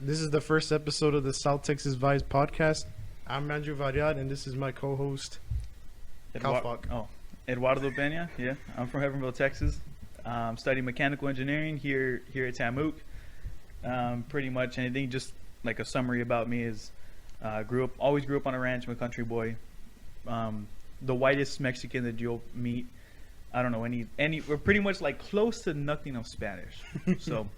This is the first episode of the South Texas Vibes podcast. I'm Andrew Villarreal, and this is my co-host, Eduardo Peña. Yeah, I'm from Heavenville, Texas. Studying mechanical engineering here at Tamook. Pretty much anything. Just like a summary about me is, always grew up on a ranch. I'm a country boy. The whitest Mexican that you'll meet. I don't know any. We're pretty much like close to nothing of Spanish. So.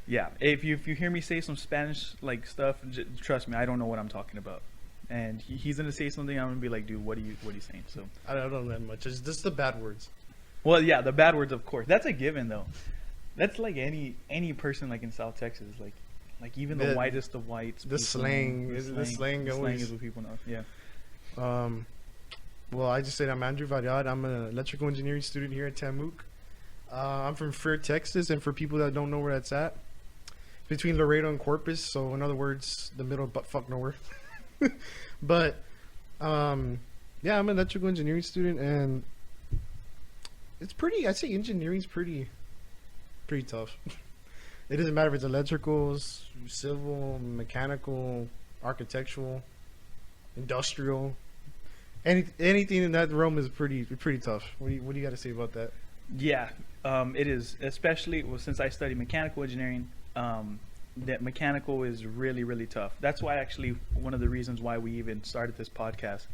Yeah, if you hear me say some Spanish like stuff, trust me, I don't know what I'm talking about. And he's gonna say something, I'm gonna be like, dude, what are you saying? So I don't know that much. It's just the bad words. Well, yeah, the bad words, of course. That's a given, though. That's like any person like in South Texas, like even the whitest of whites. The slang is what people know. Yeah. Well, I just said I'm Andrew Variad. I'm an electrical engineering student here at Tamook. I'm from Fair, Texas, and for people that don't know where that's at, between Laredo and Corpus, so in other words, the middle of butt-fuck nowhere. But yeah, I'm an electrical engineering student, and it's pretty. I'd say engineering's pretty tough. It doesn't matter if it's electrical, civil, mechanical, architectural, industrial. Anything in that realm is pretty tough. What do you got to say about that? Yeah, it is, especially since I study mechanical engineering. That mechanical is really tough. That's why actually one of the reasons why we even started this podcast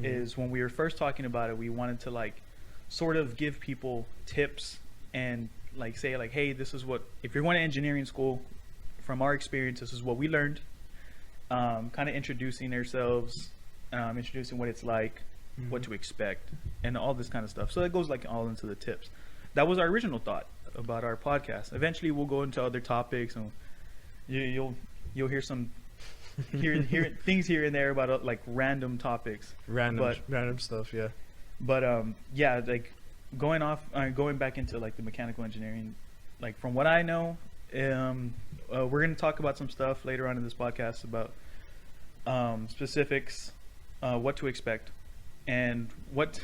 is when we were first talking about it, we wanted to like sort of give people tips and like say like, hey, this is what, if you're going to engineering school, from our experience, this is what we learned. Kind of introducing ourselves, introducing what it's like, what to expect, and all this kind of stuff. So it goes like all into the tips. That was our original thought about our podcast. Eventually we'll go into other topics, and you'll hear some hear things here and there about like random topics, random stuff. Yeah, but yeah, like going back into like the mechanical engineering, like from what I know, we're going to talk about some stuff later on in this podcast about specifics, what to expect, and what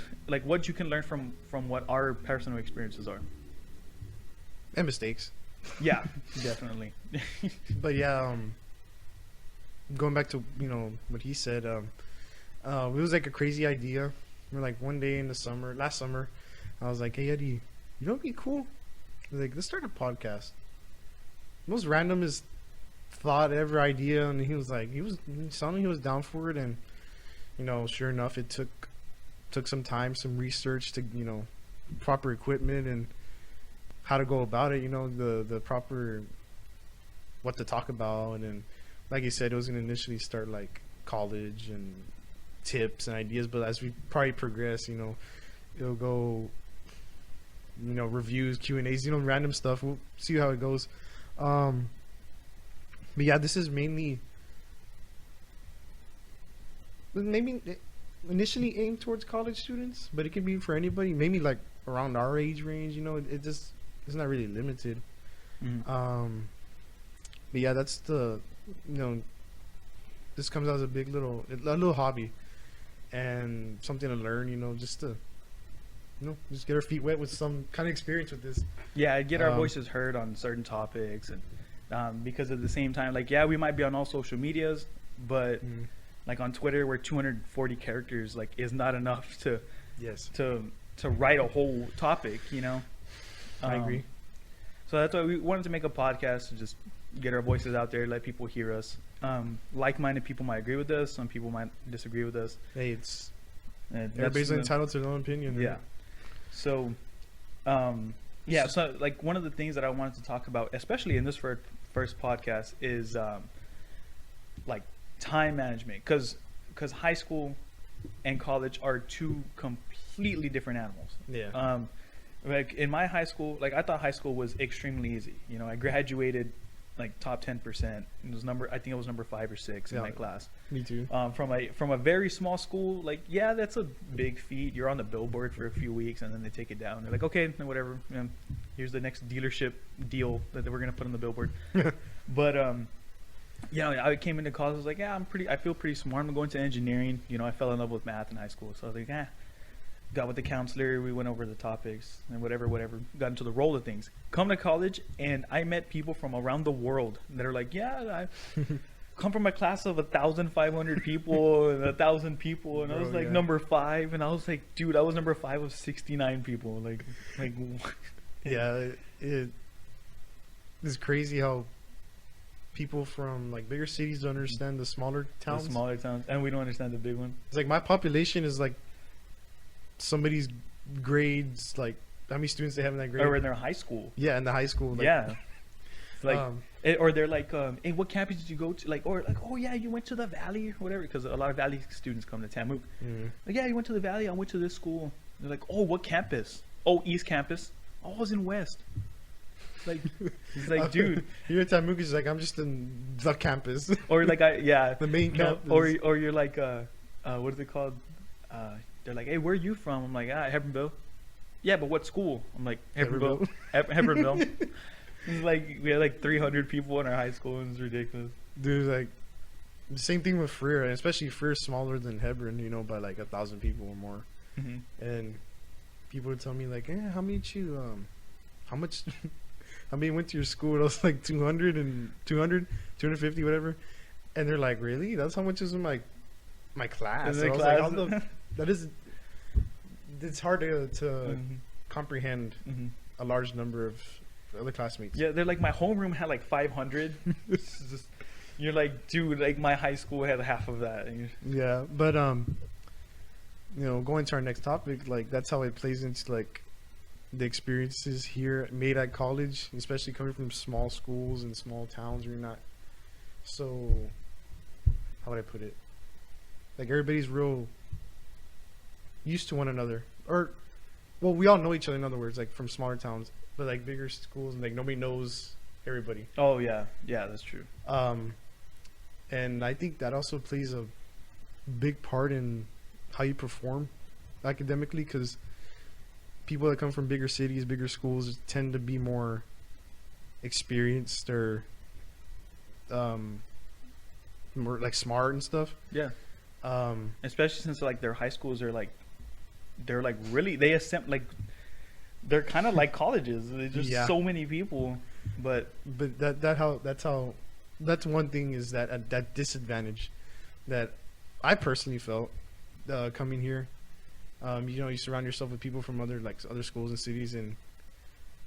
you can learn from what our personal experiences are. And mistakes. Yeah, definitely. But yeah, going back to what he said, it was like a crazy idea. We're like one day in the last summer, I was like, hey Eddie, you know what'd be cool? Like, let's start a podcast. Most randomest thought ever, idea, and he was sounding he was down for it, and sure enough, it took some time, some research to proper equipment and how to go about it, the proper what to talk about. And then like you said, it was going to initially start like college and tips and ideas, but as we probably progress, it'll go reviews, Q&As, random stuff. We'll see how it goes. But yeah, this is maybe initially aimed towards college students, but it can be for anybody, maybe like around our age range. It's not really limited. But yeah, that's the this comes out as a little hobby and something to learn, just to just get our feet wet with some kind of experience with this. Yeah, get our voices heard on certain topics, and because at the same time, like, yeah, we might be on all social medias, but like on Twitter, where 240 characters like is not enough to write a whole topic. I agree. So that's why we wanted to make a podcast to just get our voices out there, let people hear us. Like-minded people might agree with us. Some people might disagree with us. Hey, everybody's entitled to their own opinion. Right? Yeah. So, so like one of the things that I wanted to talk about, especially in this first podcast, is like time management, because high school and college are two completely different animals. Yeah. Like in my high school, like I thought high school was extremely easy. I graduated like top 10%. I think it was number 5 or 6 in my class. Me too. From a very small school, like, yeah, that's a big feat. You're on the billboard for a few weeks, and then they take it down. They're like, okay, whatever. Here's the next dealership deal that we're gonna put on the billboard. But I came into college. I was like, yeah, I feel pretty smart. I'm going to engineering. I fell in love with math in high school, so I was like, got with the counselor. We went over the topics and whatever. Got into the roll of things. Come to college, and I met people from around the world that are like, yeah, I come from a class of 1,500 people and 1,000 people, and I was Bro, like yeah. number 5, and I was like, dude, I was number 5 of 69 people. Like, what? Yeah, it's crazy how people from like bigger cities don't understand the smaller The towns. smaller towns, and we don't understand the big one. It's like my population is like somebody's grades, like how many students they have in that grade. Or in their high school. Yeah, in the high school. Like, Yeah. Like, um, or they're like, hey, what campus did you go to? Like, or like, oh yeah, you went to the Valley or whatever, because a lot of Valley students come to Tamuk. mhm. Like, yeah, you went to the Valley. I went to this school. They're like, oh, what campus? Oh, East Campus. Oh, I was in West. Like, it's like, dude. Here at Tamuka is like, I'm just in the campus, Or like, yeah, the main no, campus. or you're like, what is it called? They're like, hey, where are you from? I'm like, Hebronville. Yeah, but what school? I'm like, Hebronville. Hebronville. It's like we had like 300 people in our high school, and it's ridiculous. Dude, like the same thing with Freer, and especially Freer's smaller than Hebron, you know, by like 1,000 people or more. Mm-hmm. And people would tell me like, how many did you how much how many went to your school? And I was like 200 and 250, whatever. And they're like, really? That's how much is in my class? In And the I was class. like, how the, that is, it's hard to Mm-hmm. comprehend Mm-hmm. a large number of other classmates. Yeah, they're like, my homeroom had like 500. It's just, you're like, dude, like my high school had half of that. And Yeah, but you know, going to our next topic, like that's how it plays into like the experiences here made at college, especially coming from small schools and small towns where you're not so, how would I put it? Like everybody's real used to one another, or well, we all know each other. In other words, like from smaller towns, but like bigger schools, and like nobody knows everybody. oh yeah, that's true. And I think that also plays a big part in how you perform academically, because people that come from bigger cities, bigger schools tend to be more experienced or more like smart and stuff. Yeah, Um, especially since like their high schools are like, they're like really, they attempt like, they're kind of like colleges. There's just Yeah. so many people, but but that's one thing, is that that disadvantage that I personally felt coming here. You know, you surround yourself with people from other schools and cities, and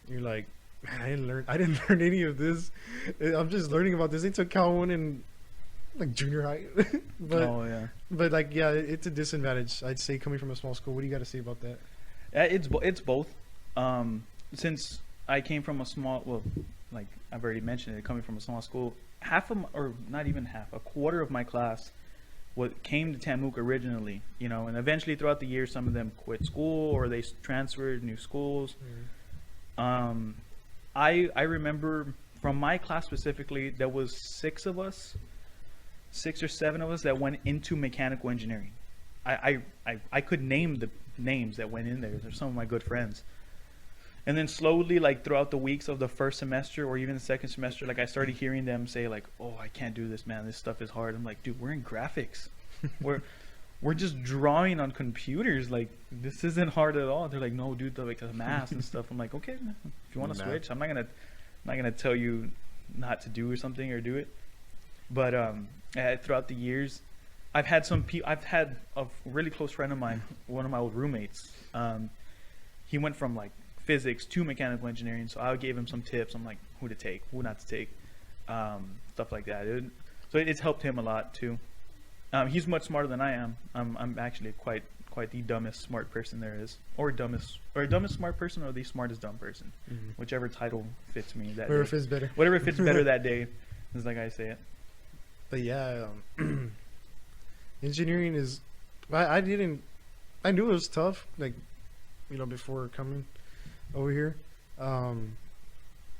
you're like, man, I didn't learn any of this. I'm just learning about this. They took Cal 1 in like junior high, but oh yeah, like yeah, it's a disadvantage, I'd say, coming from a small school. What do you got to say about that? it's both. Since I came from a small, well, like I've already mentioned it, coming from a small school, half of my, or not even half, a quarter of my class what came to Tamuk originally, you know, and eventually throughout the years, some of them quit school or they transferred new schools. I remember from my class specifically, there was 6 or 7 of us that went into mechanical engineering. I could name the names that went in there. They're some of my good friends. And then slowly, like throughout the weeks of the first semester or even the second semester, like I started hearing them say like, "Oh, I can't do this, man. This stuff is hard." I'm like, "Dude, we're in graphics. we're just drawing on computers. Like this isn't hard at all." They're like, "No, dude, like the math and stuff." I'm like, "Okay, man, if you want to Math. switch, I'm not gonna tell you not to do or something or do it." But throughout the years, I've had a really close friend of mine, one of my old roommates. He went from like physics to mechanical engineering, so I gave him some tips on like who to take, who not to take, stuff like that. So it's helped him a lot too. He's much smarter than I am. I'm actually quite the dumbest smart person there is, or dumbest smart person, or the smartest dumb person, whichever title fits me that Whatever day. fits better. Whatever fits better that day, is like I say it. But yeah, engineering is. I knew it was tough, like, you know, before coming over here. I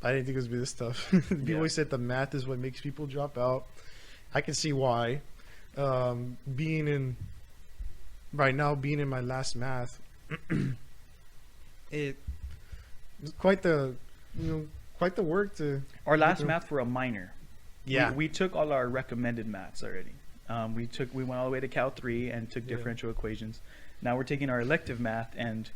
didn't think it was be this tough. People Yeah. always said the math is what makes people drop out. I can see why. Being in my last math, it was quite the work to. Our last through. math for a minor. Yeah. We took all our recommended maths already. We went all the way to Cal 3 and took Yeah. differential equations. Now we're taking our elective math, and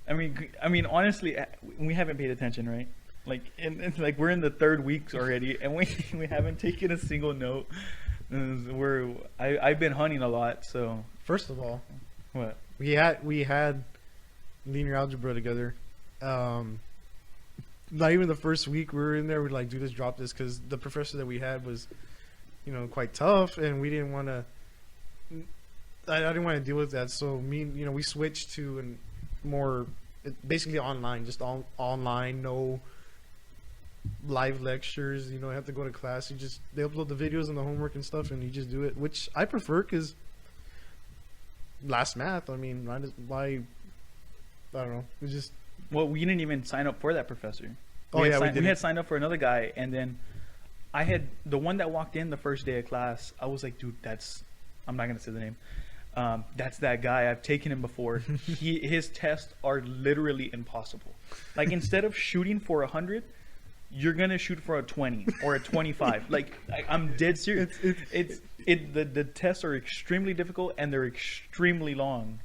I mean, honestly, we haven't paid attention, right? Like, and like we're in the third week already, and we haven't taken a single note. I've been hunting a lot, so. First of all, What? we had linear algebra together. Not even the first week we were in there, we'd like, do this, drop this, because the professor that we had was, quite tough, and we didn't want to. I didn't want to deal with that, so we switched to more basically online, just online, no live lectures. You have to go to class. They upload the videos and the homework and stuff, and you just do it, which I prefer because last math. I mean, why? I don't know. It's just. Well, we didn't even sign up for that professor. We had signed up for another guy, and then I had the one that walked in the first day of class. I was like, dude, I'm not gonna say the name. That's that guy. I've taken him before. His tests are literally impossible. Like, instead of shooting for 100, you're gonna shoot for a 20 or a 25. Like, I'm dead serious. The tests are extremely difficult, and they're extremely long.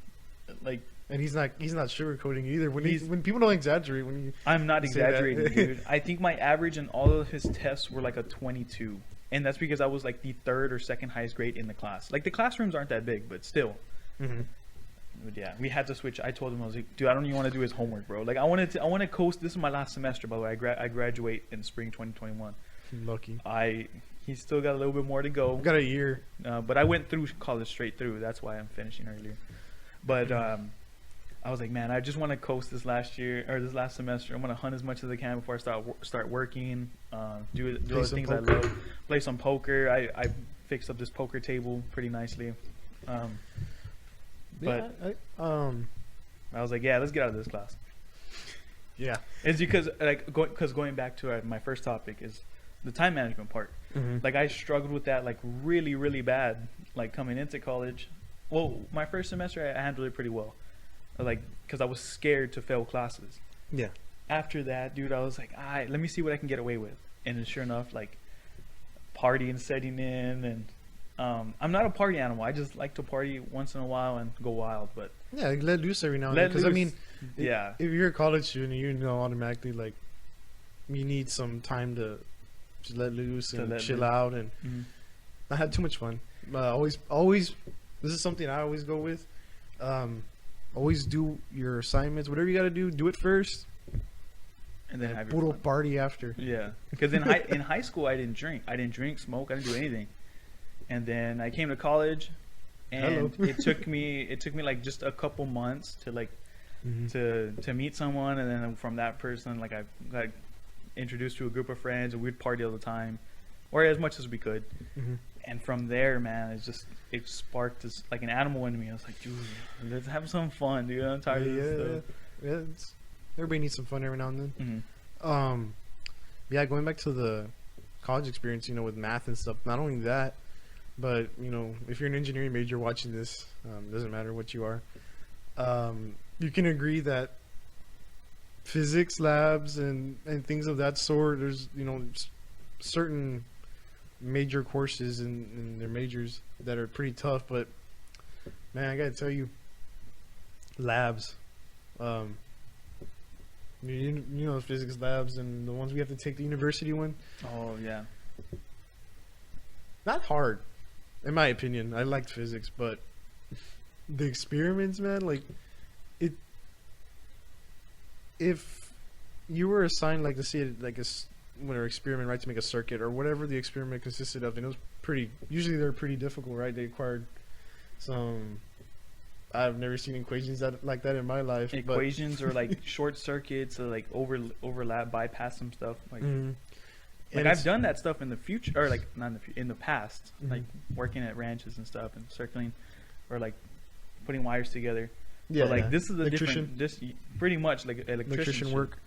Like. And he's not sugarcoating either. When people don't exaggerate, I'm not exaggerating, dude. I think my average in all of his tests were like a 22, and that's because I was like the third or second highest grade in the class. Like, the classrooms aren't that big, but still. Mm-hmm. But yeah, we had to switch. I told him, I was like, dude, I don't even want to do his homework, bro. Like, I want to coast. This is my last semester, by the way. I graduate in spring 2021. Lucky. He's still got a little bit more to go. Got a year. But I went through college straight through. That's why I'm finishing earlier. But I was like, man, I just want to coast this last semester. I'm gonna hunt as much as I can before I start working. Do other things I love. Play some poker. I fixed up this poker table pretty nicely. But I was like, yeah, let's get out of this class. Yeah, it's because going back to my first topic is the time management part. Mm-hmm. Like, I struggled with that like really, really bad. Like, coming into college. Well, my first semester I handled it pretty well. Like, because I was scared to fail classes. Yeah. After that, dude, I was like, let me see what I can get away with. And then sure enough, like, partying setting in, and I'm not a party animal. I just like to party once in a while and go wild. But yeah, like, let loose every now and then. Because I mean, yeah, if you're a college student, automatically, like, you need some time to just let loose and chill out. And I had too much fun. Always, this is something I always go with. Always do your assignments, whatever you got to do it first, and then have your party after. Yeah, because in high school I didn't drink, smoke, I didn't do anything. And then I came to college, and it took me like just a couple months to like to meet someone, and then from that person, like, I got introduced to a group of friends, and we'd party all the time, or as much as we could. And from there, man, it sparked this, like, an animal in me. I was like, dude, let's have some fun, dude. I'm tired of this stuff. Yeah, everybody needs some fun every now and then. Mm-hmm. Yeah, going back to the college experience, with math and stuff. Not only that, but if you're an engineering major watching this, doesn't matter what you are, you can agree that physics labs and things of that sort, there's certain major courses in their majors that are pretty tough, but man, I gotta tell you, labs, physics labs and the ones we have to take the university one. Oh yeah, not hard, in my opinion. I liked physics, but the experiments, man, like, if you were assigned, like, to see it, like, an experiment, right, to make a circuit or whatever the experiment consisted of, and it was usually they're pretty difficult, right? They required some, I've never seen equations like that in my life. Equations or like short circuits or like overlap, bypass some stuff. Like, like, I've done that stuff in the future, or like not in the past, like working at ranches and stuff and circling, or like putting wires together. Yeah, but like, this is a different, pretty much like electrician work.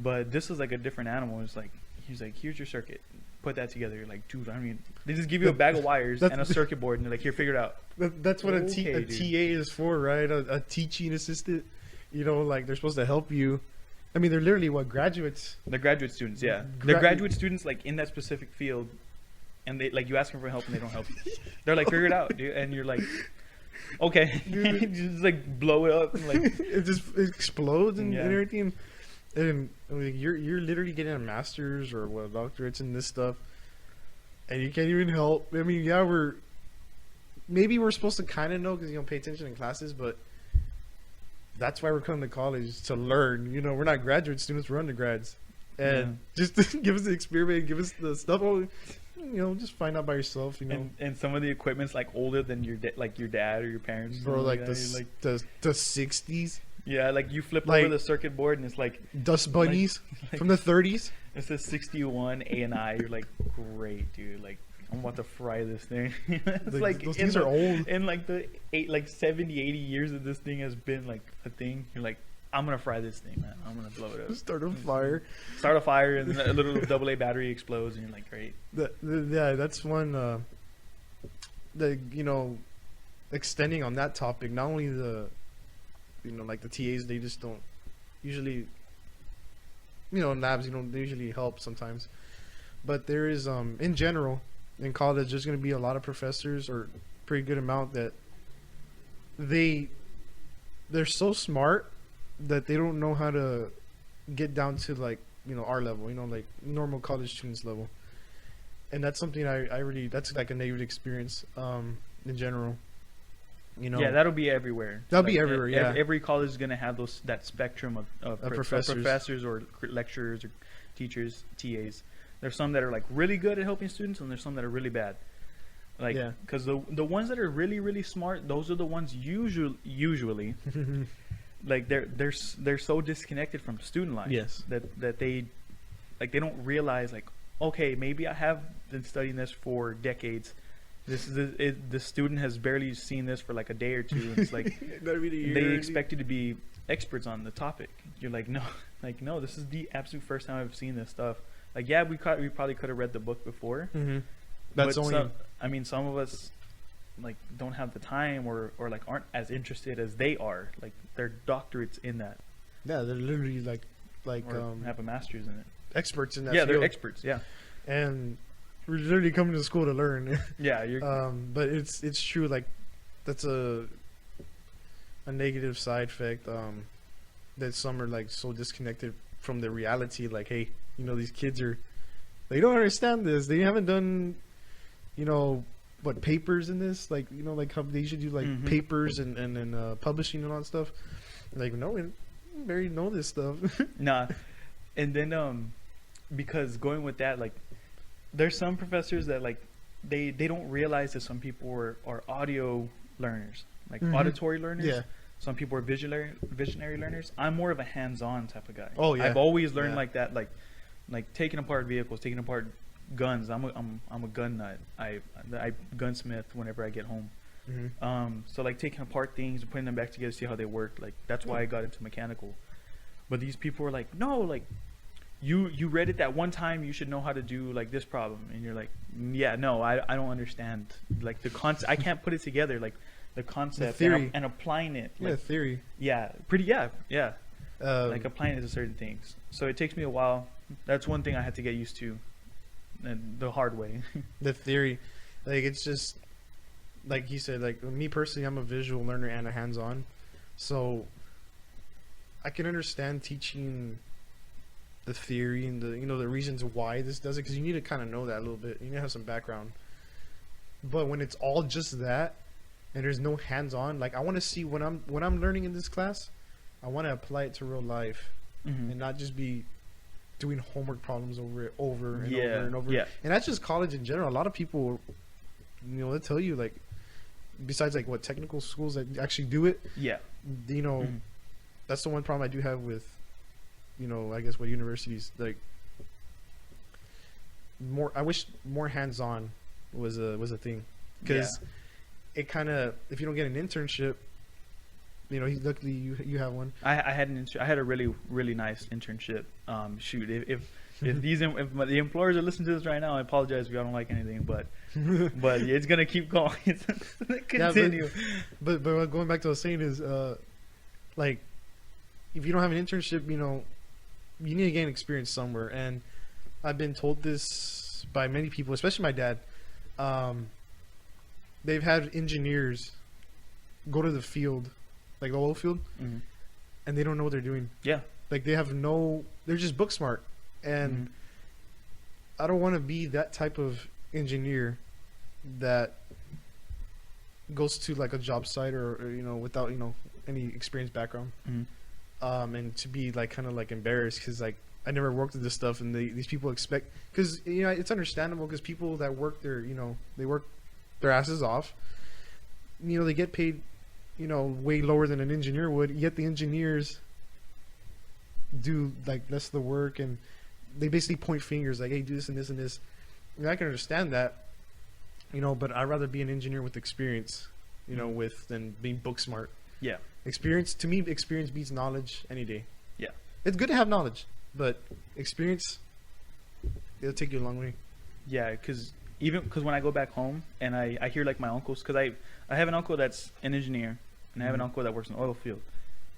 But this is like a different animal. It's like, he's like, here's your circuit. Put that together. You're like, dude, I mean, they just give you a bag of wires and a circuit board, and they're like, here, figure it out. That's what a TA is for, right? A teaching assistant. Like, they're supposed to help you. I mean, they're literally graduates. They're graduate students, yeah. They're graduate students, like, in that specific field, and they, like, you ask them for help and they don't help you. They're like, figure it out, dude. And you're like, Okay. Just like blow it up and like it explodes and, Yeah. and everything. And like, you're literally getting a master's or what, a doctorate's in this stuff, and you can't even help. I mean, yeah, we're supposed to kind of know because you don't pay attention in classes, but that's why we're coming to college to learn. You know, we're not graduate students; we're undergrads, and just to give us the experiment, give us the stuff. Just find out by yourself. and some of the equipment's like older than like your dad or your parents. Bro, like that. the You're the 60s. Yeah, like you flip Like- over the circuit board and it's like Dust bunnies like- from the 30s. it says 61 A&I. You're like, great, dude. Like I'm about to fry this thing. It's like those in things the- are old. In like the 70, 80 years that this thing has been like a thing, you're like, I'm gonna fry this thing, man. I'm gonna blow it up. Start a fire. Start a fire and then a little AA battery explodes and you're like, great. Yeah, that's one. Extending on that topic. Not only like the TAs, they just don't usually. In labs, they usually help sometimes, but there is in general in college, there's going to be a lot of professors or pretty good amount that they're so smart that they don't know how to get down to like our level, like normal college students level, and that's something I really that's like a negative experience in general. Yeah, that'll be everywhere. That'll be everywhere, yeah. Every college is gonna have that spectrum of professors or lecturers or teachers, TAs. There's some that are like really good at helping students, and there's some that are really bad. Like, Yeah. because the ones that are really really smart, those are the ones usually like they're so disconnected from student life. Yes. That they don't realize like, okay, maybe I have been studying this for decades. The student has barely seen this for like a day or two. And it's like they expect you to be experts on the topic. You're like, no, this is the absolute first time I've seen this stuff. Like, yeah, we probably could have read the book before. Mm-hmm. That's but only. some of us like don't have the time or like aren't as interested as they are. Like they're doctorates in that. Yeah, they're literally like Or have a master's in it. experts in that. Yeah, field. they're experts. Yeah. And we're literally coming to school to learn. Yeah, you're. But it's true. Like that's a negative side effect. That some are like so disconnected from the reality. Like, hey, these kids they don't understand this. They haven't done, what papers in this. Like, like how they should do like Mhm. papers and publishing and all that stuff. Like, no, we barely know this stuff. Nah, and then because going with that, like, there's some professors that like they don't realize that some people are audio learners, like Mhm. auditory learners. Yeah. Some people are visionary learners. I'm more of a hands-on type of guy. Oh, yeah. I've always learned Yeah. like that, like taking apart vehicles, taking apart guns. I'm a gun nut. I gunsmith whenever I get home. Mm-hmm. So like taking apart things and putting them back together, see how they work. Like that's why I got into mechanical. But these people are like, no, like you read it that one time, you should know how to do like this problem, and you're like, yeah, no, I don't understand like the concept. I can't put it together, like the concept theory. and applying it. Yeah, Like, theory. yeah, like applying it to certain things. So it takes me a while. That's one thing I had to get used to, and the hard way. The theory, like it's just like he said. Like me personally, I'm a visual learner and a hands-on, so I can understand teaching the theory and the reasons why this does it, because you need to kind of know that a little bit. You need to have some background. But when it's all just that and there's no hands-on, like I want to see when I'm learning in this class, I want to apply it to real life Mhm. and not just be doing homework problems over and over and over. Yeah. And that's just college in general. A lot of people, they tell you like, besides like what technical schools that actually do it, Yeah. Mhm. that's the one problem I do have with, I guess what universities like. I wish more hands-on was a thing, because it kind of, if you don't get an internship, luckily you have one. I had a really really nice internship. Shoot, if the employers are listening to this right now, I apologize if y'all don't like anything, but it's gonna keep going. It's gonna continue. But going back to what I was saying is, like, if you don't have an internship, you need to gain experience somewhere. And I've been told this by many people, especially my dad. They've had engineers, go to the field, like the oil field, Mm-hmm. and they don't know what they're doing. Yeah. Like they're just book smart, and Mm-hmm. I don't want to be that type of engineer that goes to like a job site or without any experience background, Mm-hmm. and to be like kind of like embarrassed because like I never worked with this stuff, and these people expect, because it's understandable, because people that work they work their asses off, they get paid way lower than an engineer would, yet the engineers do like less of the work, and they basically point fingers like, hey, do this and this and this. I can understand that, but I'd rather be an engineer with experience, than being book smart. Yeah. Experience beats knowledge any day. Yeah. It's good to have knowledge, but experience, it'll take you a long way. Yeah, because when I go back home and I hear like my uncles, because I have an uncle that's an engineer, and I have an uncle that works in the oil field,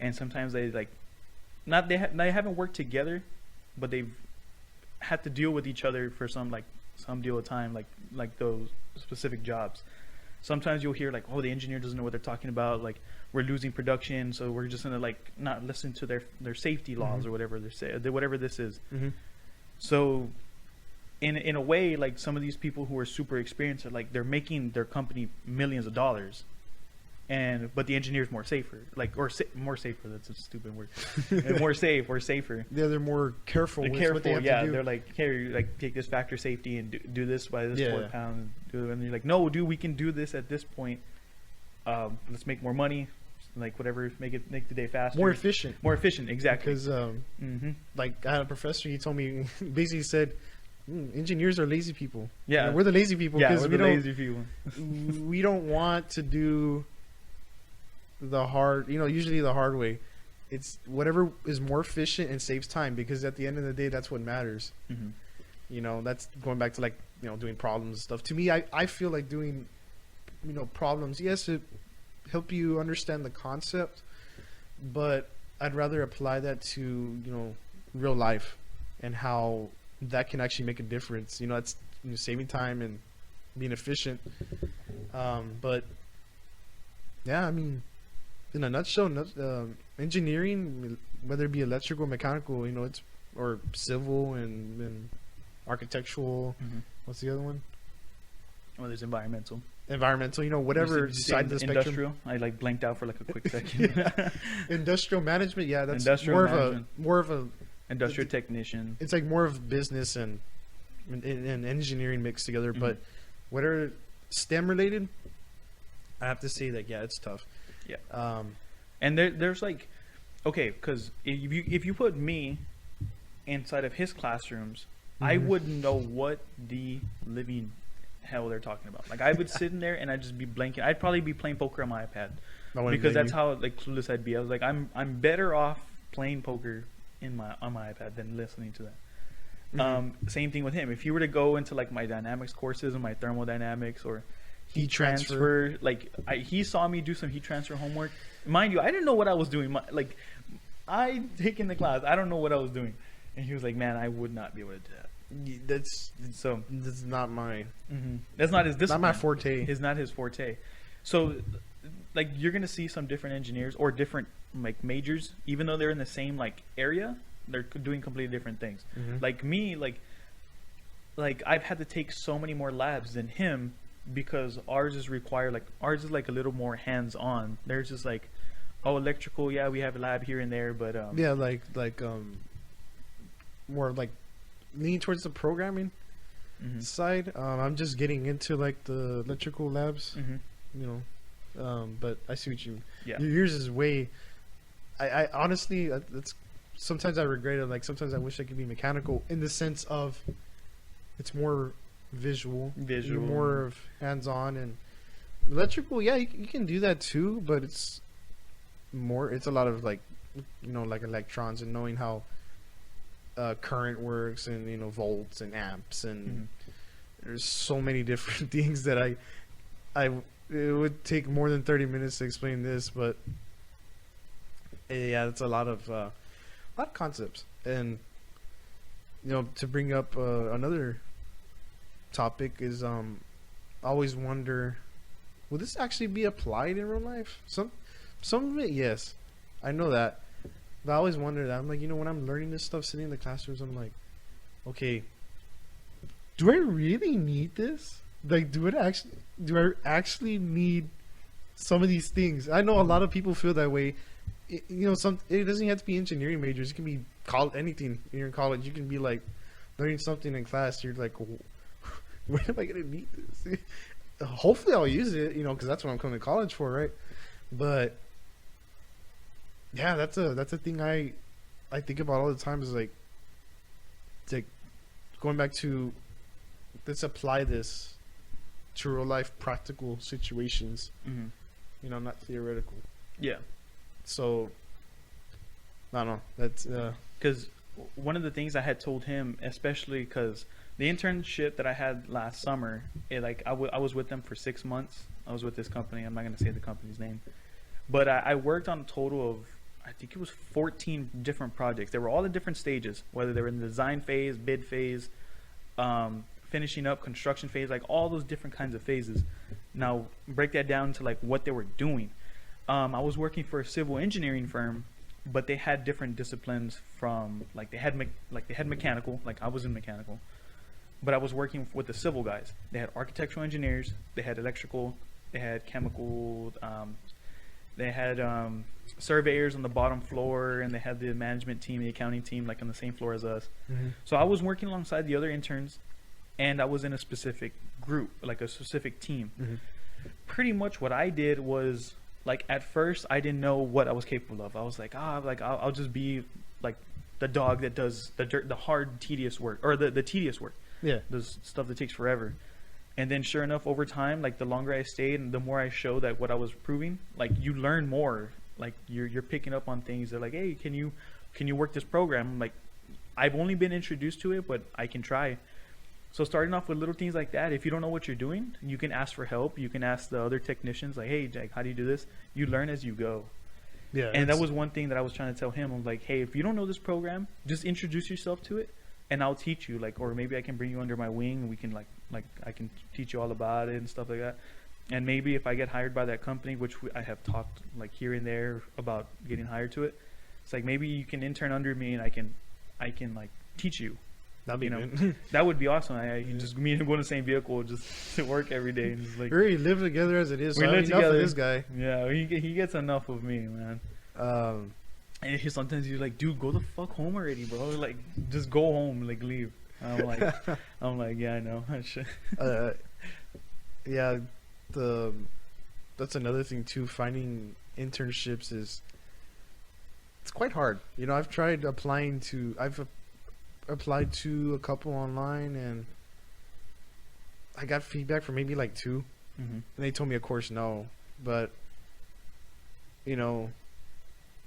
and sometimes they like, they haven't worked together, but they've had to deal with each other for some deal of time, like those specific jobs. Sometimes you'll hear like, oh, the engineer doesn't know what they're talking about, like we're losing production, so we're just gonna like not listen to their safety laws or whatever whatever this is. So in a way, like some of these people who are super experienced are like, they're making their company millions of dollars, but the engineer's more safer, more safer. That's a stupid word. More safe or safer. Yeah, they're more careful. They're with careful. what they have Yeah, to do. they're like, hey, like take this factor safety and do this by this Yeah. 4 pounds. And you're like, no, dude, we can do this at this point. Let's make more money. Like whatever, make the day faster. More efficient. More efficient, exactly. Because like I had a professor, he told me, basically said, engineers are lazy people. Yeah, we're the lazy people, yeah, because we're the lazy people. we don't want to do the hard, usually the hard way. It's whatever is more efficient and saves time, because at the end of the day, that's what matters. That's going back to like doing problems and stuff. To me, I feel like doing problems, yes, it help you understand the concept, but I'd rather apply that to real life and how that can actually make a difference. That's saving time and being efficient. But yeah, I mean, in a nutshell, engineering, whether it be electrical, mechanical, it's, or civil and architectural. What's the other one? Well, there's environmental, whatever Did you say side of the spectrum. industrial. I like blanked out for like a quick second. Industrial management, yeah, that's Industrial management. more of a Industrial technician. it's like more of business and engineering mixed together. But whatever STEM related, I have to say that it's tough. Yeah. And there's like, okay, because if you put me inside of his classrooms, I wouldn't know what the living hell they're talking about. Like I would sit in there and I'd just be blanking. I'd probably be playing poker on my iPad, because that's how like clueless I'd be. I was like, I'm better off playing poker on my iPad than listening to that. Same thing with him. If you were to go into like my dynamics courses and my thermodynamics or heat transfer, like he saw me do some heat transfer homework. Mind you, I didn't know what I was doing. I taken the class, I don't know what I was doing, and he was like, "Man, I would not be able to do that." That's not my That's not his discipline. not my forte. It's not his forte. So, like, you're gonna see some different engineers or different like majors, even though they're in the same like area, they're doing completely different things. Like me, like I've had to take so many more labs than him, because ours is like a little more hands on. There's just like, oh, electrical, yeah, we have a lab here and there, but yeah, like more like leaning towards the programming side. I'm just getting into like the electrical labs, but I see what you mean. Yeah. Yours is way. I honestly, that's sometimes I regret it. Like sometimes I wish I could be mechanical, in the sense of it's more visual. You're more of hands on, and electrical. Yeah, you can do that too, but it's a lot of like like electrons and knowing how current works, and volts and amps, and there's so many different things that it would take more than 30 minutes to explain this, but yeah, it's a lot of concepts. And to bring up another topic is I always wonder will this actually be applied in real life? Some of it, yes, I know that. But I always wonder that. I'm like, when I'm learning this stuff, sitting in the classrooms, I'm like, okay, do I really need this? Like, do I actually need some of these things? I know a lot of people feel that way. It doesn't have to be engineering majors. It can be anything. You're in college, you can be like learning something in class. You're like, when am I gonna need this? Hopefully, I'll use it. Because that's what I'm coming to college for, right? But yeah, that's a thing I think about all the time. Is like, it's like going back to, let's apply this to real life practical situations. Not theoretical. Yeah. So I don't know. That's because one of the things I had told him, especially because the internship that I had last summer, I was with them for 6 months. I was with this company. I'm not going to say the company's name, but I worked on a total of, I think it was 14 different projects. They were all in different stages, whether they were in the design phase, bid phase, finishing up, construction phase, like all those different kinds of phases. Now break that down to like what they were doing. I was working for a civil engineering firm, but they had different disciplines from they had mechanical, like I was in mechanical, but I was working with the civil guys. They had architectural engineers, they had electrical, they had chemical, they had surveyors on the bottom floor, and they had the management team, the accounting team, like on the same floor as us. So I was working alongside the other interns, and I was in a specific group, like a specific team. Pretty much what I did was, like, at first I didn't know what I was capable of. I was like, I'll just be like the dog that does the hard, tedious work, or the tedious work. Yeah. The stuff that takes forever. And then sure enough, over time, like the longer I stayed and the more I showed that what I was proving, like you learn more. Like you're picking up on things. They're like, hey, can you work this program? I'm like, I've only been introduced to it, but I can try. So starting off with little things like that, if you don't know what you're doing, you can ask for help. You can ask the other technicians, like, hey, Jack, how do you do this? You learn as you go. Yeah. And that was one thing that I was trying to tell him. I'm like, hey, if you don't know this program, just introduce yourself to it, and I'll teach you. Like, or maybe I can bring you under my wing, and we can like I can teach you all about it and stuff like that. And maybe if I get hired by that company, which I have talked like here and there about getting hired to it, it's like maybe you can intern under me, and I can like teach you. That'd be good. That would be awesome. I can just me and him go in the same vehicle, just to work every day, and just like We already live together as it is. we So live enough of together. this guy. Yeah, he gets enough of me, man. And sometimes you're like, dude, go the fuck home already, bro. Like, just go home, like leave. I'm like, yeah, I know. Yeah, that's another thing too. Finding internships it's quite hard. I've tried applying to. I've applied to a couple online, and I got feedback from maybe like 2, and they told me, of course, no. But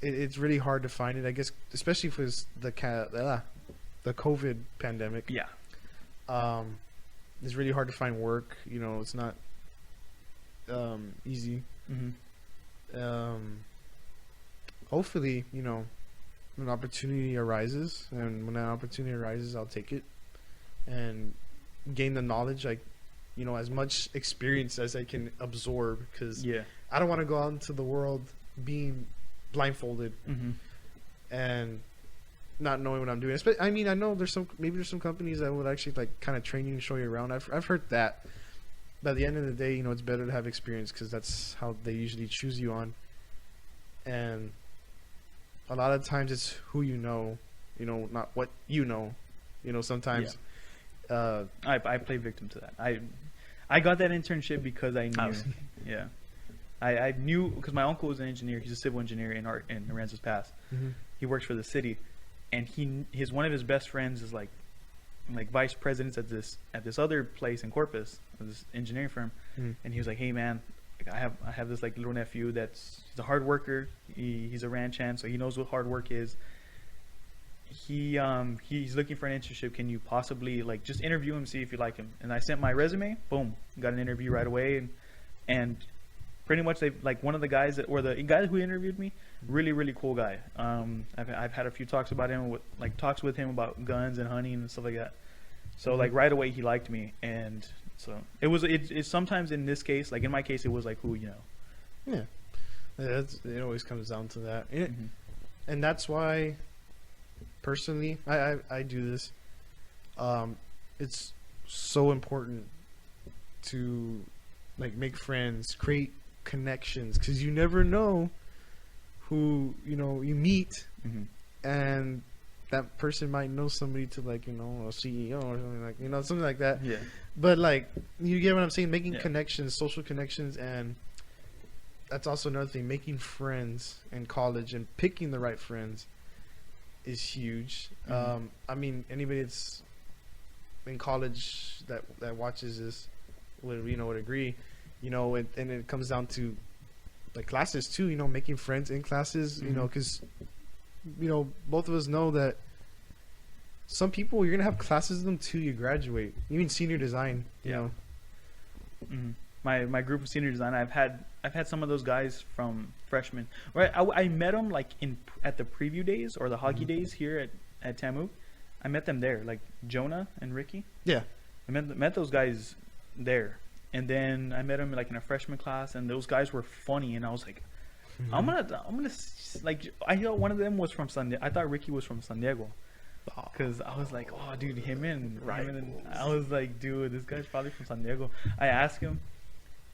it's really hard to find it. I guess, especially if it's the COVID pandemic. Yeah. It's really hard to find work. It's not easy. Hopefully, an opportunity arises, and when that opportunity arises, I'll take it and gain the knowledge, like, as much experience as I can absorb, because I don't want to go out into the world being blindfolded and not knowing what I'm doing. I mean, I know there's some companies that would actually like kind of train you and show you around. I've heard that, but at the end of the day, it's better to have experience, because that's how they usually choose you on. And a lot of times it's who not what sometimes. I play victim to that. I got that internship because I knew. Yeah. I knew, because my uncle was an engineer. He's a civil engineer in Aransas Pass. He works for the city, and one of his best friends is like vice presidents at this other place in Corpus, this engineering firm. And he was like, hey man, I have this like little nephew he's a hard worker. He's a ranch hand, so he knows what hard work is. He's looking for an internship. Can you possibly like just interview him, see if you like him? And I sent my resume. Boom, got an interview right away. And pretty much they like one of the guys the guy who interviewed me, really cool guy. I've had a few talks about him, talks with him about guns and hunting and stuff like that. So like right away he liked me, and So it sometimes in this case, like in my case, it was like who you know. Yeah, it always comes down to that, Mm-hmm. and that's why, personally, I do this. It's so important to like make friends, create connections, because you never know who you meet, Mm-hmm. and that person might know somebody to like a CEO or something like something like that. Yeah. But like you get what I'm saying, making Yeah. connections, social connections, and that's also another thing. Making friends in college and picking the right friends is huge. Mhm. I mean, anybody that's in college that watches this would agree. And it comes down to like classes too. Making friends in classes. Mhm. Because both of us know that some people you're gonna have classes with them till you graduate. Even senior design. Yeah. Mm-hmm. My group of senior design, I've had some of those guys from freshmen. Right, I met them like at the preview days or the hockey Mhm. days here at Tamu. I met them there, like Jonah and Ricky. Yeah. I met those guys there, and then I met them like in a freshman class, and those guys were funny, and I was like, I'm gonna like I know one of them was from San Diego. I thought Ricky was from San Diego. Because I was like, oh, dude, him and I was like, dude, this guy's probably from San Diego. I asked him,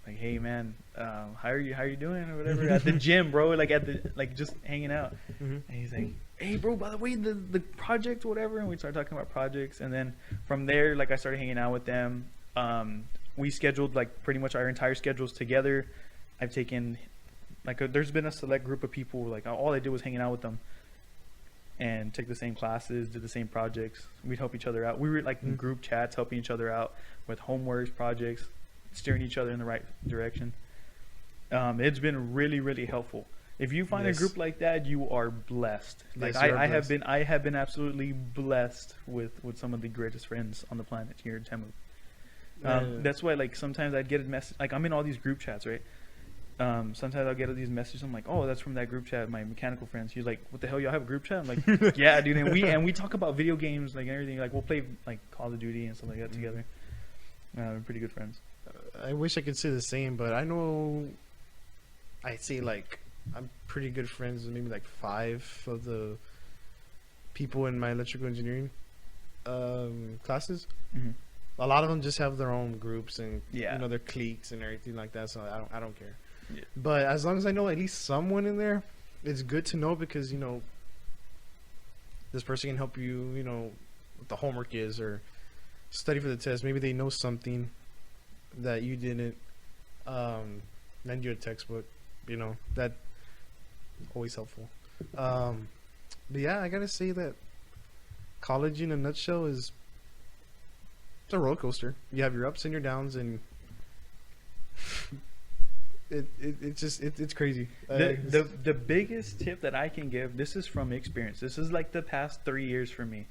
like, hey, man, how are you doing or whatever at the gym, bro? Like just hanging out. Mhm. And he's like, hey, bro, by the way, the project, whatever. And we started talking about projects, and then from there, like, I started hanging out with them. We scheduled like pretty much our entire schedules together. I've taken there's been a select group of people like all I did was hanging out with them. And took the same classes, did the same projects. We'd help each other out. We were like in group chats, helping each other out with homeworks, projects, steering each other in the right direction. It's been really, really helpful. If you find a group like that, you are blessed. Like Yes, you are I blessed. have been absolutely blessed with some of the greatest friends on the planet here in Temu. That's why like sometimes I'd get a message. Like I'm in all these group chats, right? Sometimes I'll get these messages. I'm like, oh, that's from that group chat, my mechanical friends. He's like, what the hell, y'all have a group chat? I'm like, yeah, dude. And we talk about video games, like everything. Like we'll play like Call of Duty and stuff like that together. We're pretty good friends. I wish I could say the same, but I know I'd say like I'm pretty good friends with maybe like 5 of the people in my electrical engineering classes. Mm-hmm. A lot of them just have their own groups and Yeah. their cliques and everything like that. So I don't care. Yeah. But as long as I know at least someone in there, it's good to know because this person can help you. What the homework is or study for the test. Maybe they know something that you didn't. Lend you a textbook. That always helpful. But yeah, I gotta say that college in a nutshell is it's a roller coaster. You have your ups and your downs, and it's crazy. The biggest tip that I can give, this is from experience. This is like the past 3 years for me.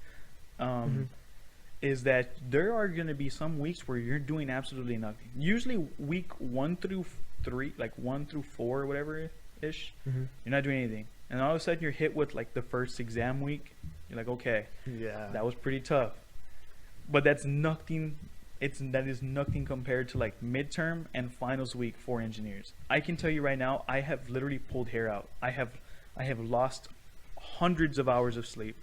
Is that there are going to be some weeks where you're doing absolutely nothing. Usually week 1 through 3, like 1 through 4 or whatever ish, you're not doing anything. And all of a sudden you're hit with like the first exam week. You're like, okay, Yeah, that was pretty tough. But that's nothing. That is nothing compared to like midterm and finals week for engineers. I can tell you right now, I have literally pulled hair out. I have lost hundreds of hours of sleep.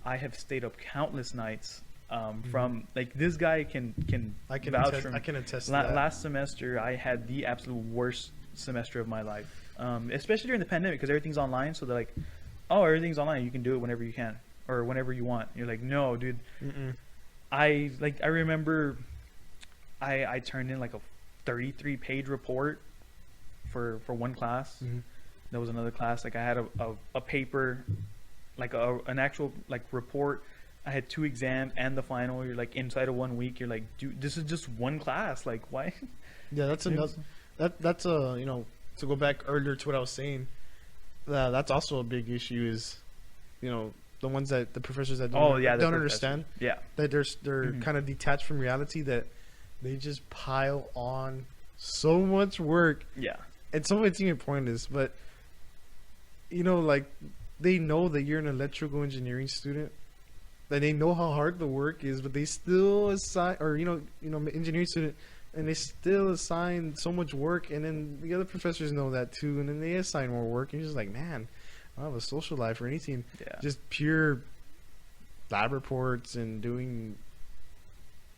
I have stayed up countless nights. From like this guy can I can vouch attest, for me. I can attest to that. Last semester, I had the absolute worst semester of my life, especially during the pandemic because everything's online. So they're like, "Oh, everything's online. You can do it whenever you can or whenever you want." You're like, "No, dude." I remember, I turned in like a 33-page report for one class. There was another class like I had a paper, like an actual like report. I had 2 exams and the final. You're like inside of 1 week. You're like, dude, this is just one class. Like, why? Yeah, that's another. That's to go back earlier to what I was saying. That's also a big issue. Is the ones that the professors that don't understand. Yeah, That they're kind of detached from reality. That they just pile on so much work. Yeah, And some of it's even pointless, but like they know that you're an electrical engineering student. and they know how hard the work is, but they still assign, or engineering student, and they still assign so much work, and then the other professors know that too, and then they assign more work, and you're just like, man, I don't have a social life or anything. Yeah. Just pure lab reports and doing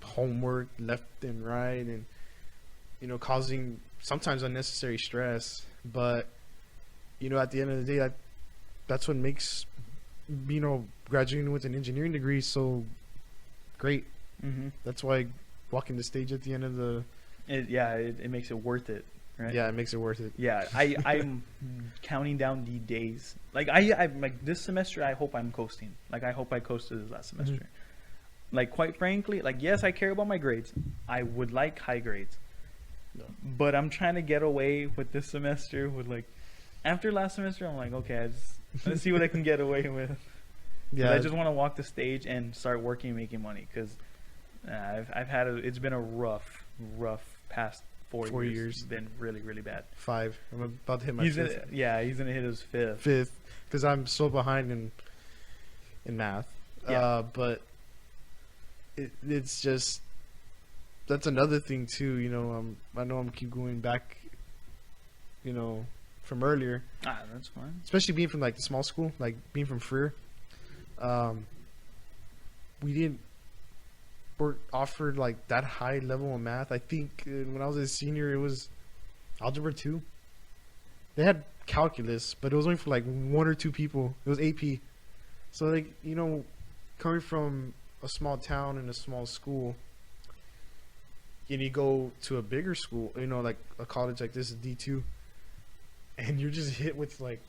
homework left and right, and causing sometimes unnecessary stress. But at the end of the day, that's what makes graduating with an engineering degree so great. Mm-hmm. That's why walking the stage at the end of the it makes it worth it, right? Yeah, it makes it worth it. Yeah, I'm counting down the days. Like I'm like, this semester, I hope I'm coasting. Like I hope I coasted this last semester. Mm-hmm. Like, quite frankly, like, yes, I care about my grades. I would like high grades. No. But I'm trying to get away with this semester with, like, after last semester, I'm like, okay, let's see what I can get away with. Yeah, I just want to walk the stage and start working, making money, because it's been a rough past 4 years. It's been really, really bad. 5. I'm about to hit my He's fifth. he's gonna hit his fifth. Because I'm so behind in math. Yeah. But it's just, that's another thing too. I know I'm keep going back. From earlier. That's fine. Especially being from like the small school, like being from Freer. We weren't offered like that high level of math. I think when I was a senior, it was algebra 2. They had calculus, but it was only for like 1 or 2 people. It was AP. So like coming from a small town and a small school, and you go to a bigger school, like a college like this is D2, and you're just hit with like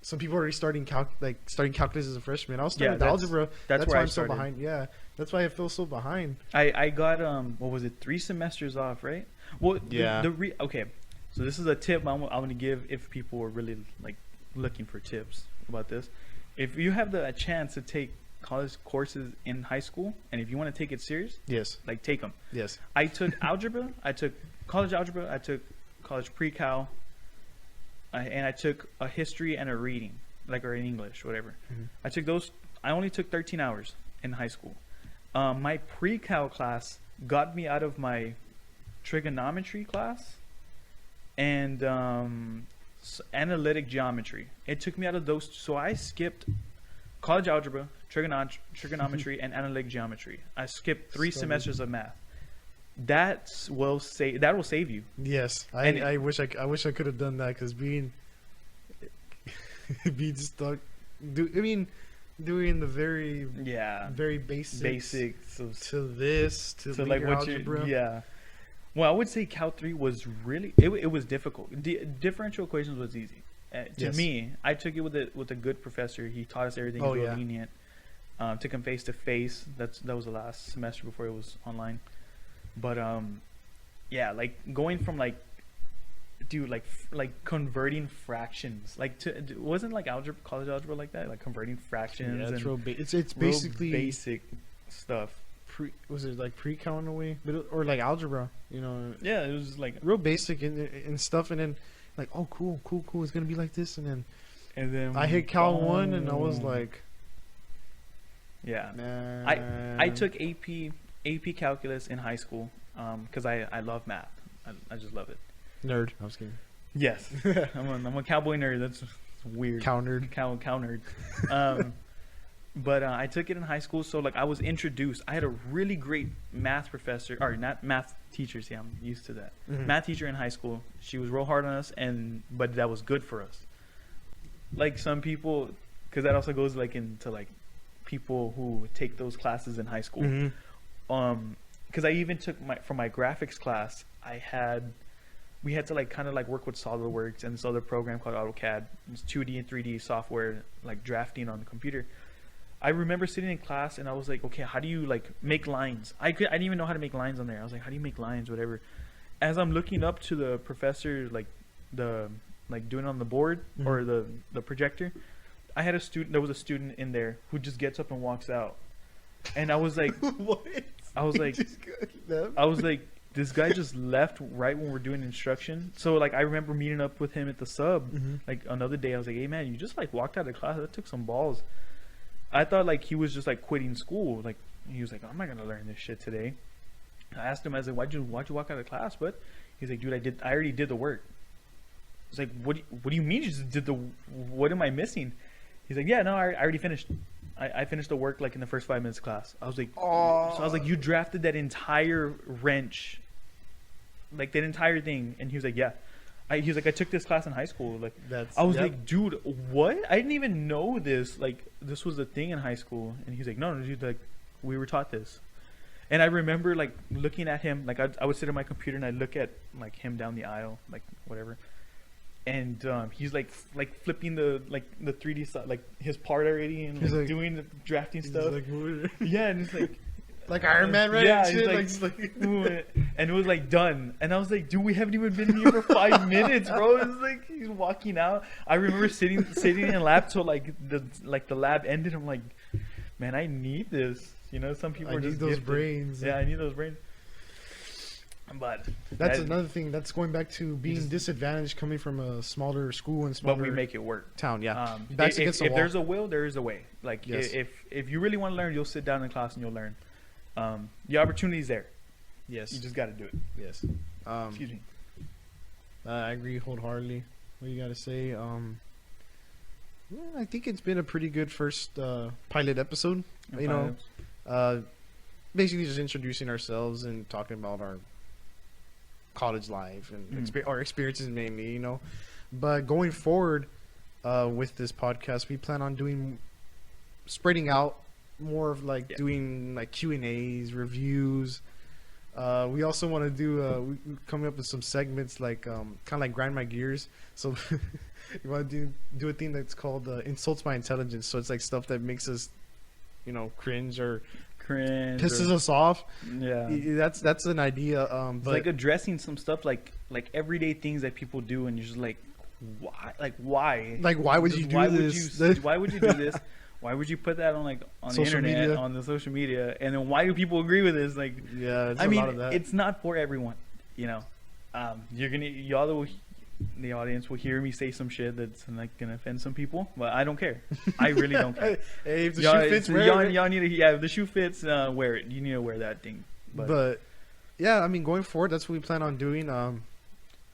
some people already starting calculus as a freshman. I was starting with algebra. That's why I'm so behind. Yeah, that's why I feel so behind. I got what was it, 3 semesters off, right? Well, yeah. Okay, so this is a tip I'm going to give if people are really like looking for tips about this. If you have a chance to take college courses in high school, and if you want to take it serious, yes, like take them. Yes. I took algebra. I took college algebra. I took college pre-cal, and I took a history and a reading, or in English, whatever. Mm-hmm. I took those. I only took 13 hours in high school. My pre-cal class got me out of my trigonometry class and analytic geometry. It took me out of those, so I skipped college algebra, trigonometry, and analytic geometry. I skipped 3 semesters of math. That will save you. Yes, I wish I could have done that, because being stuck. Doing the very very basics to like what algebra. Yeah. Well, I would say Cal 3 was really it was difficult. Differential equations was easy. To me, I took it with a good professor. He taught us everything. He was lenient. Took him face to face. That was the last semester before it was online. But like going from like converting fractions, wasn't like college algebra like that, like converting fractions. Yeah, it's and real it's basically basic stuff. Was it like pre-cal in a way, or like algebra? Yeah, it was like real basic and stuff, and then like, oh, cool, it's gonna be like this, and then I hit Cal 1, and I was like, yeah, nah. I took AP calculus in high school because I love math. I just love it. Nerd. I was kidding. Yes, I'm a cowboy nerd. That's weird. Cow nerd. Cow nerd. But I took it in high school, so like I was introduced. I had a really great math professor, or not math teacher. See, I'm used to that. Mm-hmm. Math teacher in high school. She was real hard on us, but that was good for us. Like some people, because that also goes like into like people who take those classes in high school. Mm-hmm. Because I even took for my graphics class, we had to like kind of like work with SolidWorks and this other program called AutoCAD. It's 2D and 3D software, like drafting on the computer. I remember sitting in class and I was like, okay, how do you like make lines? I didn't even know how to make lines on there. I was like, how do you make lines, whatever. As I'm looking up to the professor, like doing it on the board, mm-hmm. or the projector, there was a student in there who just gets up and walks out. And I was like, what? I was like, this guy just left right when we're doing instruction. So like I remember meeting up with him at the sub, mm-hmm. like another day. I was like, hey man, you just like walked out of class. That took some balls. I thought like he was just like quitting school. Like he was like, I'm not gonna learn this shit today. I asked him, I was like, why'd you walk out of class? But he's like, dude, I already did the work. I was like, what do you mean you just did the? What am I missing? He's like, yeah, no, I already finished. I finished the work like in the first 5 minutes of class. I was like, Oh. so I was like, you drafted that entire wrench, like that entire thing, and he was like, yeah. He was like, I took this class in high school. Like, I was like, dude, what? I didn't even know this. Like, this was a thing in high school. And he's like, no, dude, like, we were taught this. And I remember like looking at him, like I would sit at my computer and I'd look at like him down the aisle, like whatever. And he's like flipping the 3D stuff, like his part already, and like doing the drafting stuff. Like, yeah, and it's like Iron Man, right? Yeah, and he's like and it was like done. And I was like, dude, we haven't even been here for 5 minutes, bro. It's like he's walking out. I remember sitting in lab till like the lab ended. I'm like, man, I need this. You know, some people are just those gifted. brains. Yeah, I need those brains. But that's another thing. That's going back to being disadvantaged coming from a smaller school and smaller. But we make it work. Town, yeah. If there's a will, there is a way. Like if you really want to learn, you'll sit down in class and you'll learn. The opportunity's there. Yes. You just got to do it. Yes. Excuse me. I agree wholeheartedly. What you got to say? Yeah, I think it's been a pretty good first pilot episode. Basically just introducing ourselves and talking about our college life and our experiences mainly, you know. But going forward with this podcast, we plan on spreading out more of like doing like Q&As, reviews. We also want to do we coming up with some segments like kind of like grind my gears. So you want to do a thing that's called insults my intelligence. So it's like stuff that makes us, you know, cringe pisses us off. Yeah, that's an idea. But it's like addressing some stuff like everyday things that people do, and you're just like, why? Like, why would you do this? Why would you do this? Why would you put that on the internet, on the social media? And then why do people agree with this? Like, yeah, I mean, it's not for everyone, you know. The audience will hear me say some shit that's like gonna offend some people, but I don't care. I really don't care. Hey, if the shoe fits, y'all need to. Yeah, if the shoe fits, wear it. You need to wear that thing. But yeah, I mean, going forward, that's what we plan on doing.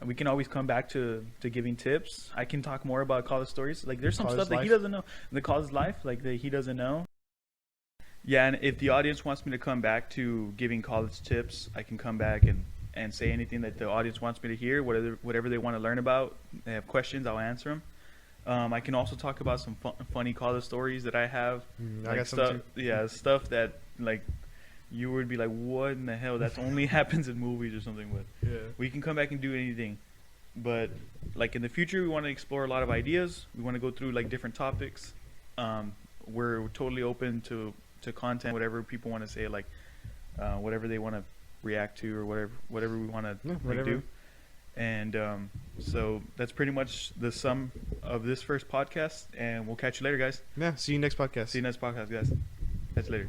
We can always come back to giving tips. I can talk more about college stories. Like, there's some college stuff that life. he doesn't know. The college life, like that he doesn't know. Yeah, and if the audience wants me to come back to giving college tips, I can come back and say anything that the audience wants me to hear, whatever they want to learn about. They have questions, I'll answer them. I can also talk about some funny college stories that I have. I got stuff, some too. Yeah, stuff that like you would be like, what in the hell? That only happens in movies or something. But yeah, we can come back and do anything. But like in the future, we want to explore a lot of ideas. We want to go through like different topics. We're totally open to content, whatever people want to say, like whatever they want to react to, or whatever we want to do. And so that's pretty much the sum of this first podcast, and we'll catch you later, guys. Yeah, see you next podcast. See you next podcast, guys. Catch you later.